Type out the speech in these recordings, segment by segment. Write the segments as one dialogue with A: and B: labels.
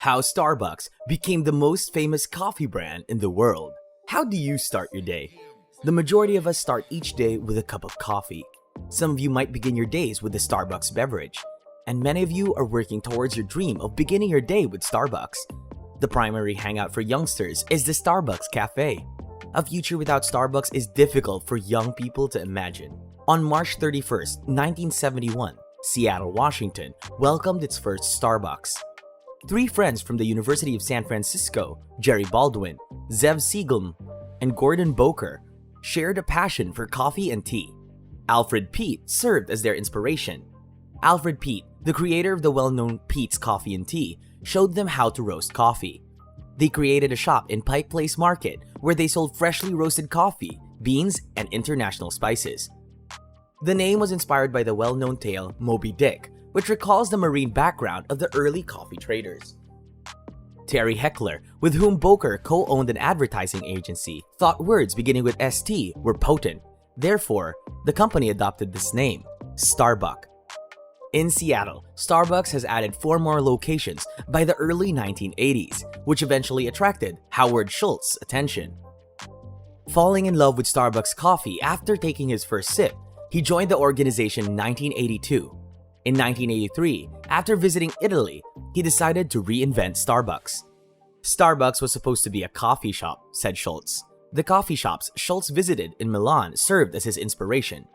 A: How Starbucks became the most famous coffee brand in the world. How do you start your day? The majority of us start each day with a cup of coffee. Some of you might begin your days with a Starbucks beverage, and many of you are working towards your dream of beginning your day with Starbucks. The primary hangout for youngsters is the Starbucks Cafe. A future without Starbucks is difficult for young people to imagine. On March 31st, 1971, Seattle, Washington welcomed its first Starbucks. Three friends from the University of San Francisco, Jerry Baldwin, Zev Segal, and Gordon Boker, shared a passion for coffee and tea. Alfred Peet served as their inspiration. Alfred Peet, the creator of the well-known Peet's Coffee and Tea, showed them how to roast coffee. They created a shop in Pike Place Market where they sold freshly roasted coffee, beans, and international spices. The name was inspired by the well-known tale Moby Dick, which recalls the marine background of the early coffee traders. Terry Heckler, with whom Boker co-owned an advertising agency, thought words beginning with ST were potent. Therefore, the company adopted this name, Starbuck. In Seattle, Starbucks has added 4 more locations by the early 1980s, which eventually attracted Howard Schultz's attention. Falling in love with Starbucks coffee after taking his first sip, he joined the organization in 1982. In 1983, after visiting Italy, he decided to reinvent Starbucks. Starbucks was supposed to be a coffee shop, said Schultz. The coffee shops Schultz visited in Milan served as his inspiration.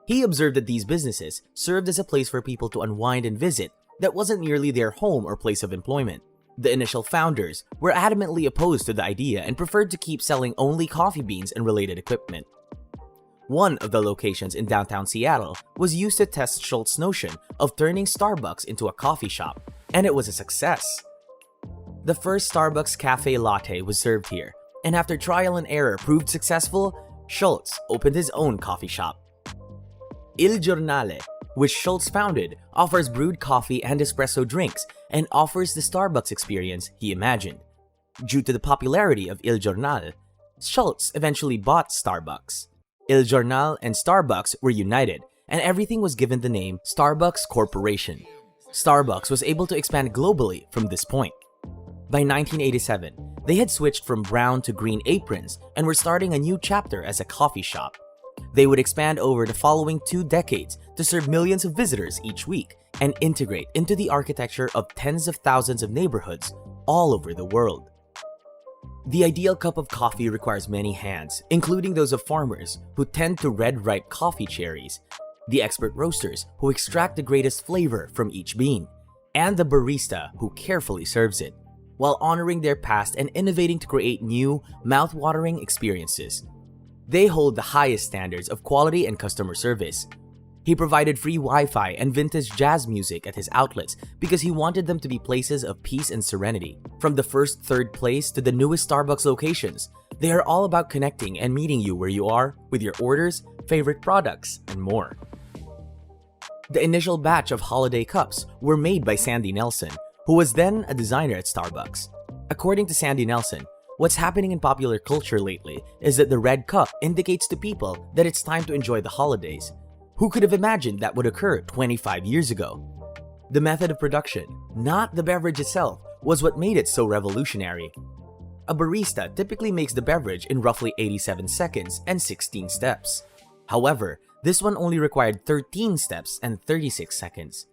A: He observed that these businesses served as a place for people to unwind and visit that wasn't merely their home or place of employment. The initial founders were adamantly opposed to the idea and preferred to keep selling only coffee beans and related equipment. One of the locations in downtown Seattle was used to test Schultz's notion of turning Starbucks into a coffee shop, and it was a success. The first Starbucks Cafe Latte was served here, and after trial and error proved successful, Schultz opened his own coffee shop. Il Giornale, which Schultz founded, offers brewed coffee and espresso drinks and offers the Starbucks experience he imagined. Due to the popularity of Il Giornale, Schultz eventually bought Starbucks. Il Giornale and Starbucks were united, and everything was given the name Starbucks Corporation. Starbucks was able to expand globally from this point. By 1987, they had switched from brown to green aprons and were starting a new chapter as a coffee shop. They would expand over the following 2 decades to serve millions of visitors each week and integrate into the architecture of tens of thousands of neighborhoods all over the world. The ideal cup of coffee requires many hands, including those of farmers who tend to red-ripe coffee cherries, the expert roasters who extract the greatest flavor from each bean, and the barista who carefully serves it, while honoring their past and innovating to create new, mouth-watering experiences. They hold the highest standards of quality and customer service. He provided free Wi-Fi and vintage jazz music at his outlets because he wanted them to be places of peace and serenity. From the first third place to the newest Starbucks locations, they are all about connecting and meeting you where you are with your orders, favorite products, and more. The initial batch of holiday cups were made by Sandy Nelson, who was then a designer at Starbucks. According to Sandy Nelson, what's happening in popular culture lately is that the red cup indicates to people that it's time to enjoy the holidays. Who could have imagined that would occur 25 years ago? The method of production, not the beverage itself, was what made it so revolutionary. A barista typically makes the beverage in roughly 87 seconds and 16 steps. However, this one only required 13 steps and 36 seconds.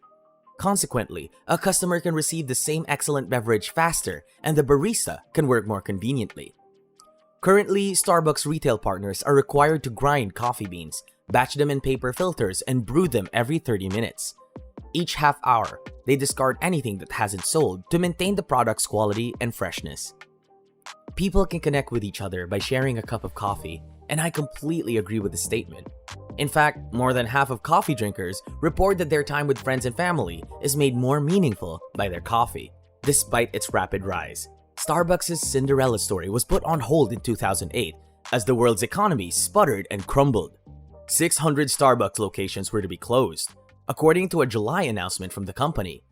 A: Consequently, a customer can receive the same excellent beverage faster, and the barista can work more conveniently. Currently, Starbucks retail partners are required to grind coffee beans, batch them in paper filters, and brew them every 30 minutes. Each half hour, they discard anything that hasn't sold to maintain the product's quality and freshness. People can connect with each other by sharing a cup of coffee, and I completely agree with the statement. In fact, more than half of coffee drinkers report that their time with friends and family is made more meaningful by their coffee. Despite its rapid rise, Starbucks' Cinderella story was put on hold in 2008 as the world's economy sputtered and crumbled. 600 Starbucks locations were to be closed, according to a July announcement from the company.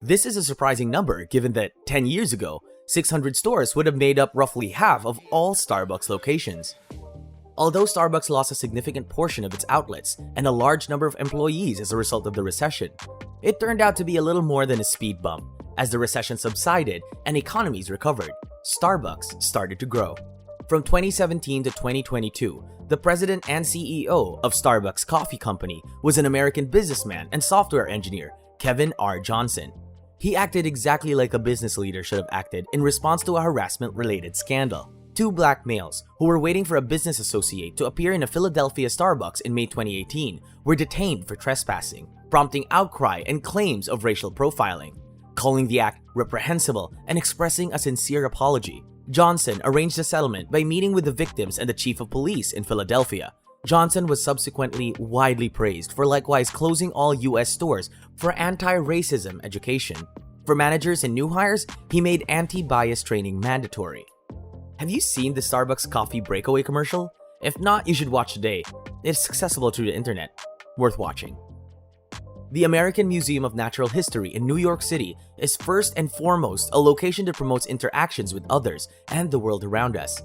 A: This is a surprising number given that 10 years ago, 600 stores would have made up roughly half of all Starbucks locations. Although Starbucks lost a significant portion of its outlets and a large number of employees as a result of the recession, it turned out to be a little more than a speed bump, As the recession subsided and economies recovered, Starbucks started to grow. From 2017 to 2022, the president and CEO of Starbucks Coffee Company was an American businessman and software engineer, Kevin R. Johnson. He acted exactly like a business leader should have acted in response to a harassment-related scandal. Two black males who were waiting for a business associate to appear in a Philadelphia Starbucks in May 2018 were detained for trespassing, prompting outcry and claims of racial profiling. Calling the act reprehensible and expressing a sincere apology, Johnson arranged a settlement by meeting with the victims and the chief of police in Philadelphia. Johnson was subsequently widely praised for likewise closing all U.S. stores for anti-racism education. For managers and new hires, he made anti-bias training mandatory. Have you seen the Starbucks coffee breakaway commercial? If not, you should watch today. It's accessible through the internet. Worth watching. The American Museum of Natural History in New York City is first and foremost a location that promotes interactions with others and the world around us.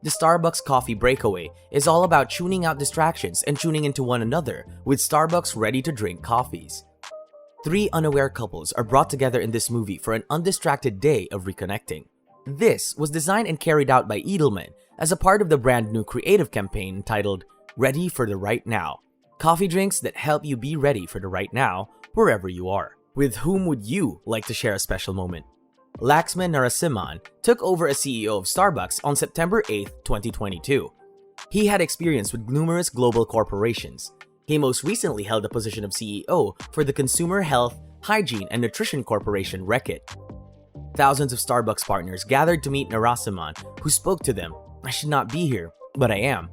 A: The Starbucks Coffee Breakaway is all about tuning out distractions and tuning into one another with Starbucks ready-to-drink coffees. Three unaware couples are brought together in this movie for an undistracted day of reconnecting. This was designed and carried out by Edelman as a part of the brand new creative campaign entitled Ready for the Right Now. Coffee drinks that help you be ready for the right now, wherever you are. With whom would you like to share a special moment? Laxman Narasimhan took over as CEO of Starbucks on September 8, 2022. He had experience with numerous global corporations. He most recently held the position of CEO for the consumer health, hygiene, and nutrition corporation Reckitt. Thousands of Starbucks partners gathered to meet Narasimhan, who spoke to them. I should not be here, but I am.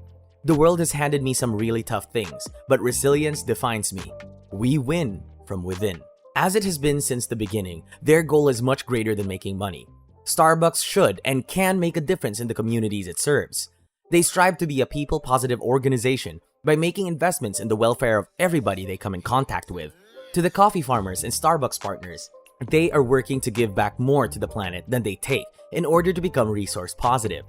A: The world has handed me some really tough things, but resilience defines me. We win from within. As it has been since the beginning, their goal is much greater than making money. Starbucks should and can make a difference in the communities it serves. They strive to be a people-positive organization by making investments in the welfare of everybody they come in contact with. To the coffee farmers and Starbucks partners, they are working to give back more to the planet than they take in order to become resource positive.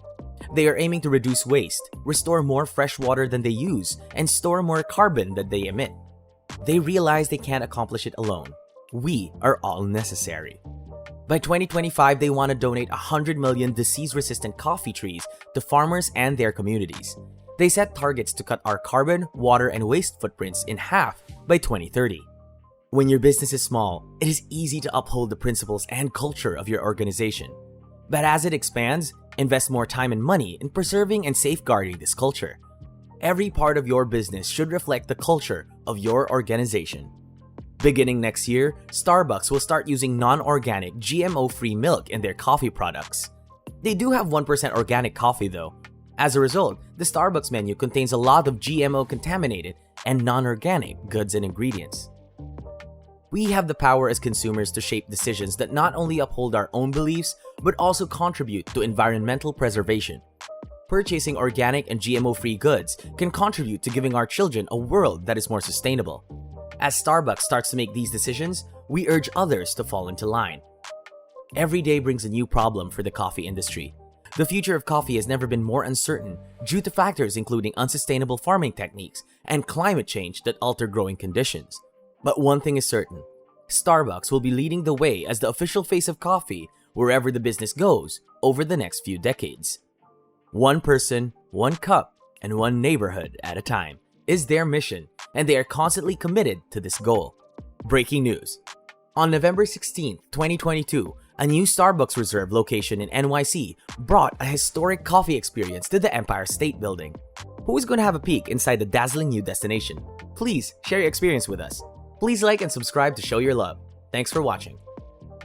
A: They are aiming to reduce waste, restore more fresh water than they use, and store more carbon than they emit. They realize they can't accomplish it alone. We are all necessary. By 2025, they want to donate 100 million disease-resistant coffee trees to farmers and their communities. They set targets to cut our carbon, water, and waste footprints in half by 2030. When your business is small, it is easy to uphold the principles and culture of your organization. But as it expands, invest more time and money in preserving and safeguarding this culture. Every part of your business should reflect the culture of your organization. Beginning next year, Starbucks will start using non-organic, GMO-free milk in their coffee products. They do have 1% organic coffee though. As a result, the Starbucks menu contains a lot of GMO-contaminated and non-organic goods and ingredients. We have the power as consumers to shape decisions that not only uphold our own beliefs, but also contribute to environmental preservation. Purchasing organic and GMO-free goods can contribute to giving our children a world that is more sustainable. As Starbucks starts to make these decisions, we urge others to fall into line. Every day brings a new problem for the coffee industry. The future of coffee has never been more uncertain due to factors including unsustainable farming techniques and climate change that alter growing conditions. But one thing is certain, Starbucks will be leading the way as the official face of coffee wherever the business goes over the next few decades. One person, one cup, and one neighborhood at a time is their mission, and they are constantly committed to this goal. Breaking news. On November 16, 2022, a new Starbucks Reserve location in NYC brought a historic coffee experience to the Empire State Building. Who is going to have a peek inside the dazzling new destination? Please share your experience with us. Please like and subscribe to show your love. Thanks for watching.